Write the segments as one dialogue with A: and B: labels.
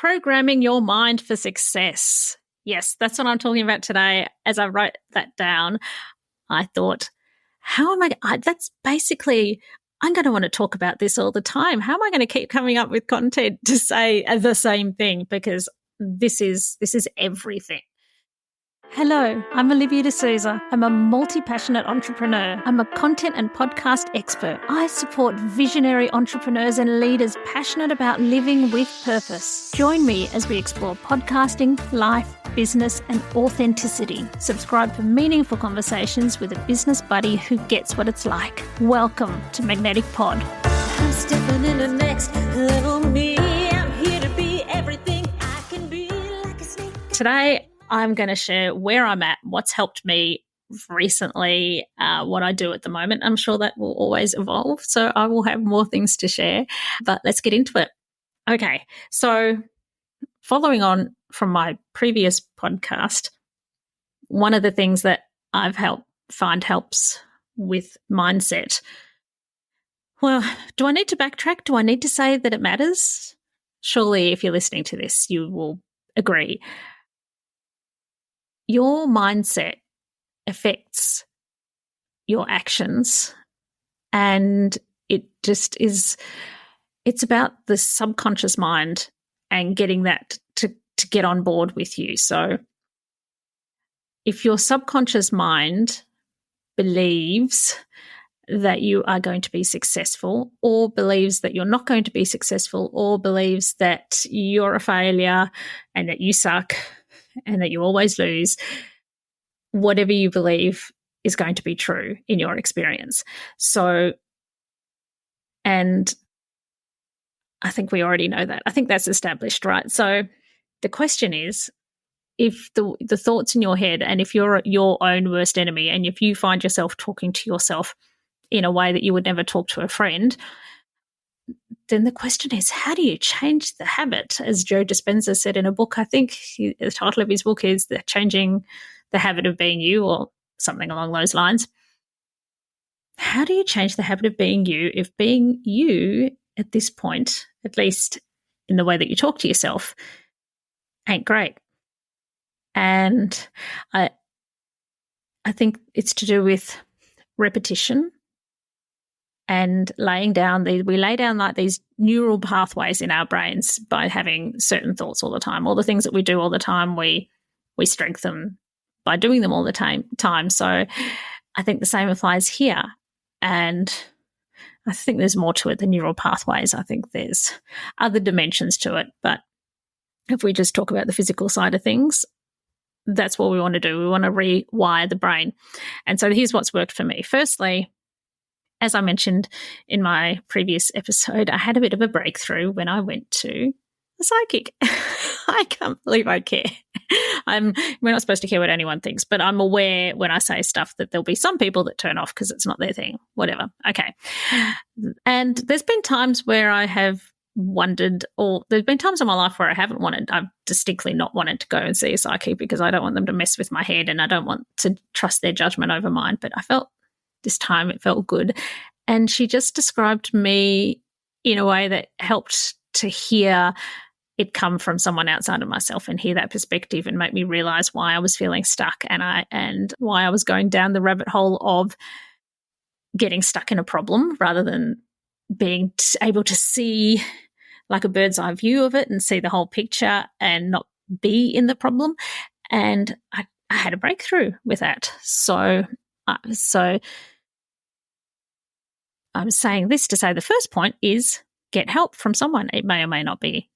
A: reprogramming your mind for success. Yes, that's what I'm talking about today. As I wrote that down, I thought, that's basically, I'm going to want to talk about this all the time. How am I going to keep coming up with content to say the same thing? Because this is everything. Hello, I'm Olivia de Sousa. I'm a multi-passionate entrepreneur. I'm a content and podcast expert. I support visionary entrepreneurs and leaders passionate about living with purpose. Join me as we explore podcasting, life, business, and authenticity. Subscribe for meaningful conversations with a business buddy who gets what it's like. Welcome to Magnetic Pod. I'm stepping in the next little me. I'm here to be everything I can be, like a snake. Today, I'm going to share where I'm at, what's helped me recently, what I do at the moment. I'm sure that will always evolve, so I will have more things to share, but let's get into it. Okay, so following on from my previous podcast, one of the things that I've find helps with mindset. Well, do I need to backtrack? Do I need to say that it matters? Surely if you're listening to this, you will agree. Your mindset affects your actions, and it just is, it's about the subconscious mind and getting that to get on board with you. So if your subconscious mind believes that you are going to be successful, or believes that you're not going to be successful, or believes that you're a failure and that you suck and that you always lose, whatever you believe is going to be true in your experience. So, and I think we already know that. I think that's established, right? So the question is, if the thoughts in your head, and if you're your own worst enemy, and if you find yourself talking to yourself in a way that you would never talk to a friend, then the question is, how do you change the habit? As Joe Dispenza said in a book, I think the title of his book is Changing the Habit of Being You, or something along those lines. How do you change the habit of being you if being you at this point, at least in the way that you talk to yourself, ain't great? And I think it's to do with repetition and we lay down like these neural pathways in our brains by having certain thoughts all the time. All the things that we do all the time, we strengthen by doing them all the time. So I think the same applies here. And I think there's more to it than neural pathways. I think there's other dimensions to it. But if we just talk about the physical side of things, that's what we want to do. We want to rewire the brain. And so here's what's worked for me. Firstly, as I mentioned in my previous episode, I had a bit of a breakthrough when I went to a psychic. I can't believe I care. We're not supposed to care what anyone thinks, but I'm aware when I say stuff that there'll be some people that turn off because it's not their thing, whatever. Okay. And there's been times where I have wondered, or there's been times in my life where I've distinctly not wanted to go and see a psychic because I don't want them to mess with my head and I don't want to trust their judgment over mine. But I felt this time it felt good. And she just described me in a way that helped to hear it come from someone outside of myself and hear that perspective and make me realize why I was feeling stuck and why I was going down the rabbit hole of getting stuck in a problem rather than being able to see like a bird's eye view of it and see the whole picture and not be in the problem. And I had a breakthrough with that. So I'm saying this to say the first point is get help from someone. It may or may not be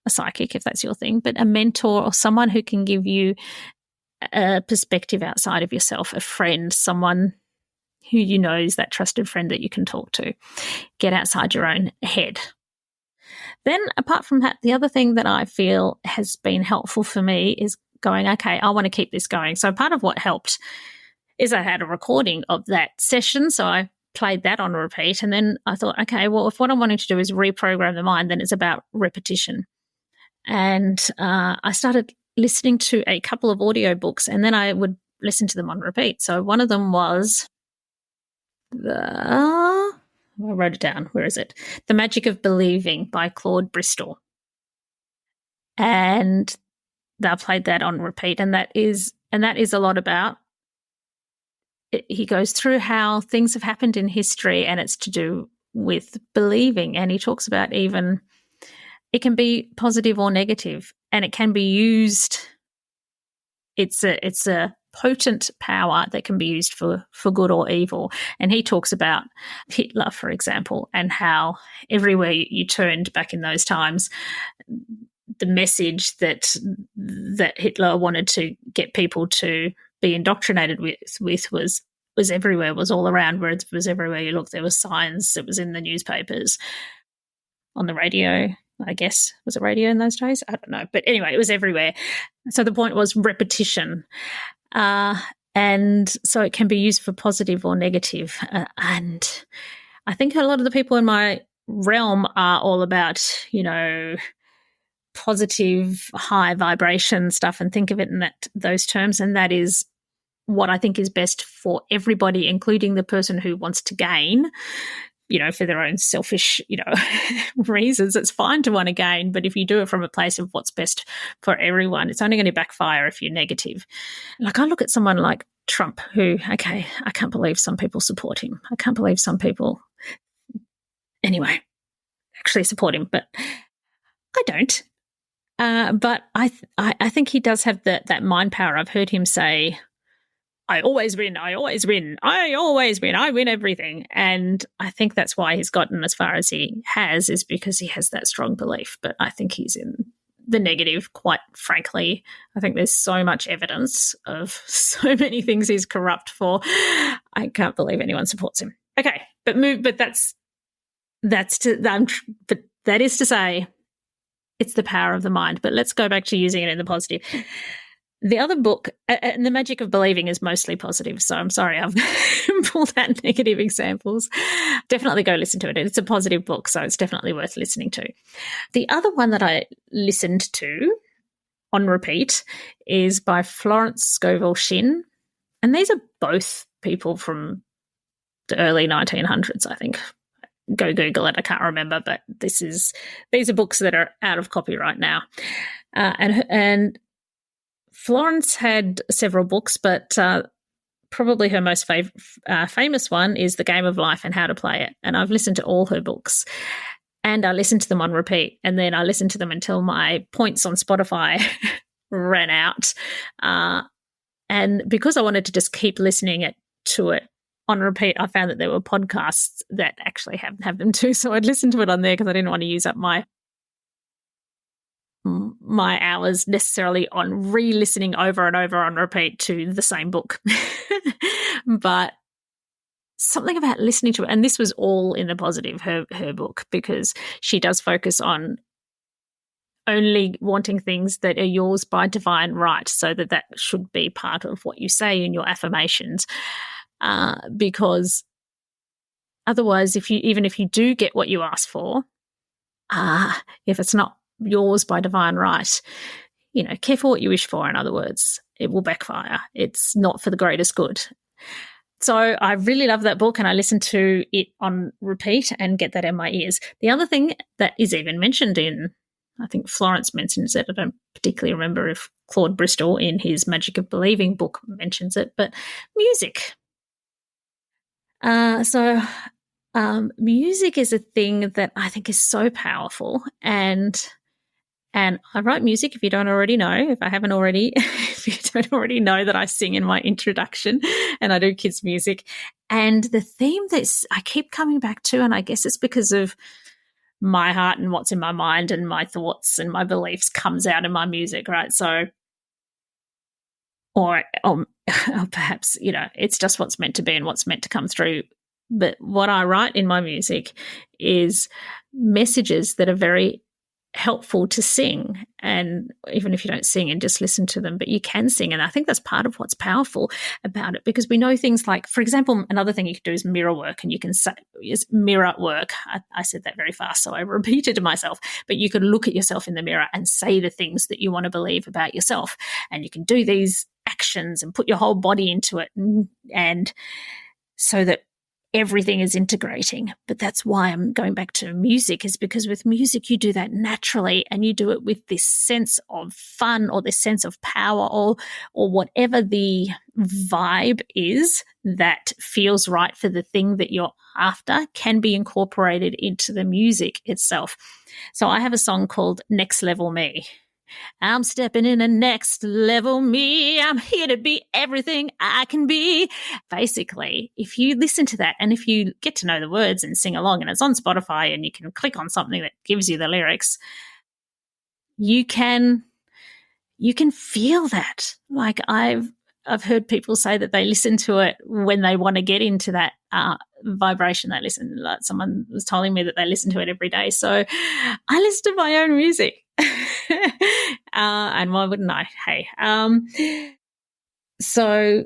A: a psychic if that's your thing, but a mentor or someone who can give you a perspective outside of yourself, a friend, someone who you know is that trusted friend that you can talk to. Get outside your own head. Then apart from that, the other thing that I feel has been helpful for me is going, okay, I want to keep this going. So part of what helped is I had a recording of that session. So I played that on repeat. And then I thought, okay, well, if what I'm wanting to do is reprogram the mind, then it's about repetition. And I started listening to a couple of audiobooks and then I would listen to them on repeat. So one of them was I wrote it down. Where is it? The Magic of Believing by Claude Bristol. And they played that on repeat, and that is a lot about it. He goes through how things have happened in history, and it's to do with believing. And he talks about even it can be positive or negative, and it can be used. It's a potent power that can be used for good or evil. And he talks about Hitler, for example, and how everywhere you turned back in those times, the message that Hitler wanted to get people to be indoctrinated with was everywhere, was all around, where it was everywhere you looked. There was signs, it was in the newspapers, on the radio, I guess. Was it radio in those days? I don't know. But anyway, it was everywhere. So the point was repetition. And so it can be used for positive or negative. And I think a lot of the people in my realm are all about, positive, high vibration stuff, and think of it in those terms. And that is what I think is best for everybody, including the person who wants to gain, for their own selfish, reasons. It's fine to want to gain, but if you do it from a place of what's best for everyone, it's only going to backfire if you're negative. Like, I look at someone like Trump, who, okay, I can't believe some people support him. I can't believe some people, anyway, actually support him, but I don't. But I think he does have that mind power. I've heard him say, I always win, I always win, I always win, I win everything. And I think that's why he's gotten as far as he has, is because he has that strong belief. But I think he's in the negative, quite frankly. I think there's so much evidence of so many things he's corrupt for. I can't believe anyone supports him. Okay, but that is to say, it's the power of the mind. But let's go back to using it in the positive. The other book, and The Magic of Believing, is mostly positive. So I'm sorry I've pulled out negative examples. Definitely go listen to it. It's a positive book, so it's definitely worth listening to. The other one that I listened to on repeat is by Florence Scovel Shinn. And these are both people from the early 1900s, I think. Go Google it. I can't remember, but these are books that are out of copyright now. And Florence had several books, but probably her most famous one is The Game of Life and How to Play It. And I've listened to all her books, and I listened to them on repeat. And then I listened to them until my points on Spotify ran out. And because I wanted to just keep listening to it on repeat, I found that there were podcasts that actually have them too. So I'd listen to it on there because I didn't want to use up my hours necessarily on re-listening over and over on repeat to the same book. But something about listening to it, and this was all in the positive, her book, because she does focus on only wanting things that are yours by divine right, so that should be part of what you say in your affirmations. Because otherwise, if you do get what you ask for, if it's not yours by divine right, careful what you wish for. In other words, it will backfire. It's not for the greatest good. So I really love that book, and I listen to it on repeat and get that in my ears. The other thing that is even mentioned in, I think Florence mentions it, I don't particularly remember if Claude Bristol in his Magic of Believing book mentions it, but music. Music is a thing that I think is so powerful, and I write music, if you don't already know, if you don't already know that I sing in my introduction, and I do kids' music. And the theme that I keep coming back to, and I guess it's because of my heart and what's in my mind and my thoughts and my beliefs, comes out in my music, right? So, or perhaps, it's just what's meant to be and what's meant to come through. But what I write in my music is messages that are very helpful to sing, and even if you don't sing and just listen to them, but you can sing. And I think that's part of what's powerful about it, because we know things like, for example, another thing you could do is mirror work, and you can say is mirror work. I said that very fast, so I repeated myself, but you could look at yourself in the mirror and say the things that you want to believe about yourself, and you can do these actions and put your whole body into it, and so that everything is integrating. But that's why I'm going back to music, is because with music, you do that naturally, and you do it with this sense of fun or this sense of power, or whatever the vibe is that feels right for the thing that you're after can be incorporated into the music itself. So I have a song called Next Level Me. I'm stepping in a next level me. I'm here to be everything I can be. Basically, if you listen to that and if you get to know the words and sing along, and it's on Spotify and you can click on something that gives you the lyrics, you can feel that. Like I've heard people say that they listen to it when they want to get into that vibration. They listen, like someone was telling me that they listen to it every day. So I listen to my own music. And why wouldn't I? Hey. So,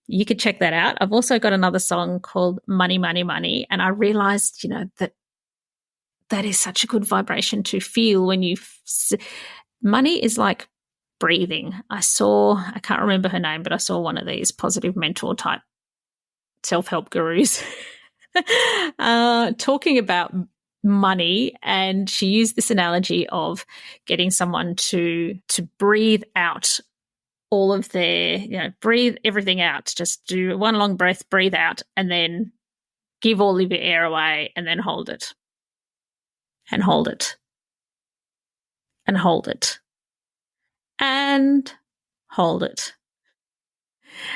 A: you could check that out. I've also got another song called Money, Money, Money. And I realized, that is such a good vibration to feel when money is like breathing. I can't remember her name, but I saw one of these positive mentor type self-help gurus talking about money, and she used this analogy of getting someone to breathe out all of their, breathe everything out. Just do one long breath, breathe out, and then give all of your air away, and then hold it, and hold it, and hold it, and hold it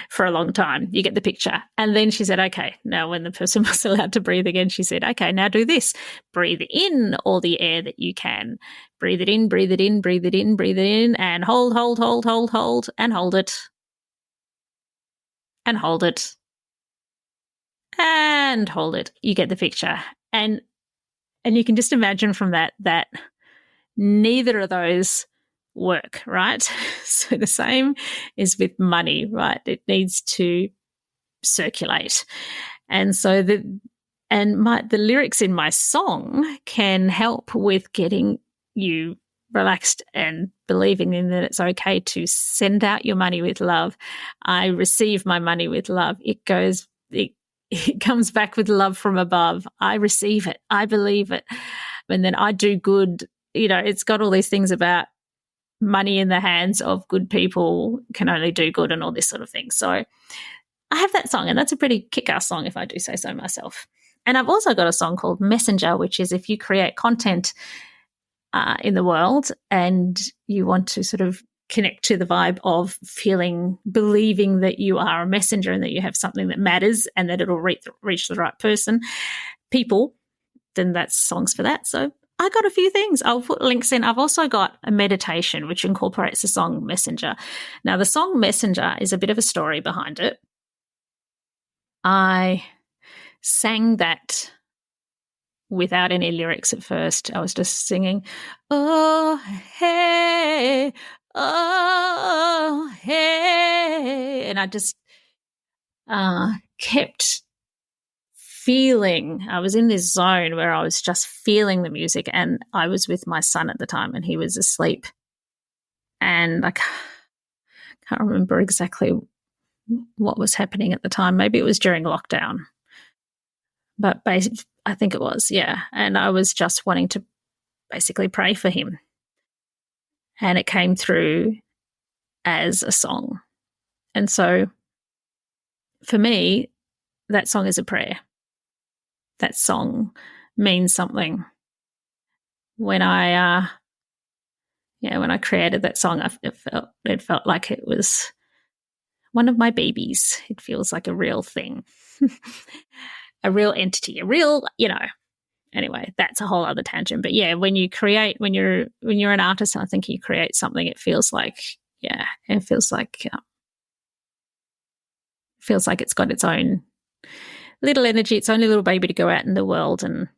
A: for a long time. You get the picture. And then she said, okay, now when the person was allowed to breathe again, she said, okay, now do this. Breathe in all the air that you can. Breathe it in, breathe it in, breathe it in, breathe it in, and hold, hold, hold, hold, hold, and hold it. And hold it. And hold it. You get the picture. And you can just imagine from that neither of those work, right? So the same is with money, right? It needs to circulate. And so the lyrics in my song can help with getting you relaxed and believing in that it's okay to send out your money with love. I receive my money with love. It comes back with love from above. I receive it. I believe it. And then I do good. It's got all these things about money in the hands of good people can only do good and all this sort of thing. So I have that song, and that's a pretty kick-ass song if I do say so myself. And I've also got a song called Messenger, which is if you create content in the world and you want to sort of connect to the vibe of believing that you are a messenger and that you have something that matters and that it'll reach the right people, then that's songs for that. So I got a few things. I'll put links in. I've also got a meditation which incorporates the song Messenger. Now, the song Messenger is a bit of a story behind it. I sang that without any lyrics at first. I was just singing, oh, hey, oh, hey. And I just kept feeling, I was in this zone where I was just feeling the music, and I was with my son at the time and he was asleep. And I can't remember exactly what was happening at the time. Maybe it was during lockdown. But I think it was, yeah. And I was just wanting to basically pray for him. And it came through as a song. And so for me, that song is a prayer. That song means something. When I created that song, it felt like it was one of my babies. It feels like a real thing, a real entity, Anyway, that's a whole other tangent. But yeah, when you're an artist, and I think you create something, it feels like it's got its own little energy, its own little baby to go out in the world and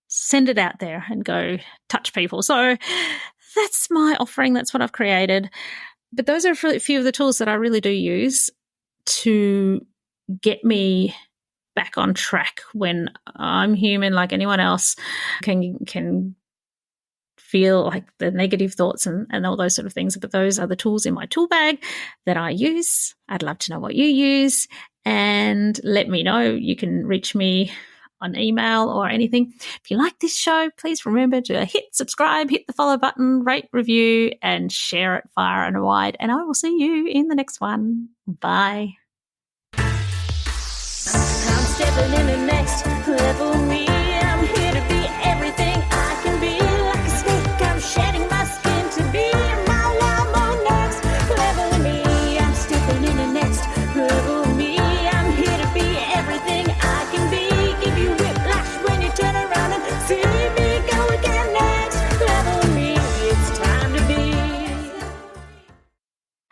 A: send it out there and go touch people. So that's my offering. That's what I've created. But those are a few of the tools that I really do use to get me back on track when I'm human like anyone else, can feel like the negative thoughts and all those sort of things. But those are the tools in my tool bag that I use. I'd love to know what you use, and let me know. You can reach me on email or anything. If you like this show, please remember to hit subscribe, hit the follow button, rate, review, and share it far and wide. And I will see you in the next one. Bye. I'm stepping in the next level me. I'm here to be everything I can be. Like a snake, I'm shedding my skin to be my level next level me. I'm stepping in the next level me. I'm here to be everything I can be. Give you whiplash when you turn around and see me go again. Next level me. It's time to be.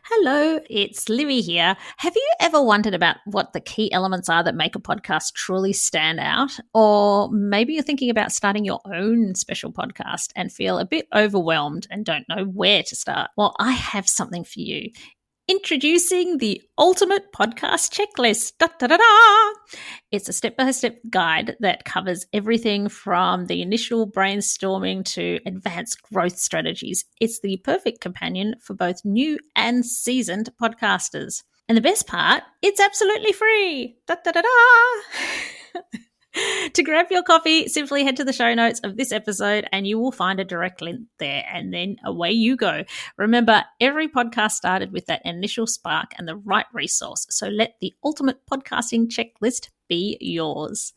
A: Hello, it's Livy here. Have you ever wondered about what the key elements are that make a podcast truly stand out? Or maybe you're thinking about starting your own special podcast and feel a bit overwhelmed and don't know where to start? Well, I have something for you. Introducing the Ultimate Podcast Checklist. Da, da, da, da. It's a step-by-step guide that covers everything from the initial brainstorming to advanced growth strategies. It's the perfect companion for both new and seasoned podcasters. And the best part, it's absolutely free. Da, da, da, da. To grab your copy, simply head to the show notes of this episode and you will find a direct link there, and then away you go. Remember, every podcast started with that initial spark and the right resource, so let the Ultimate Podcasting Checklist be yours.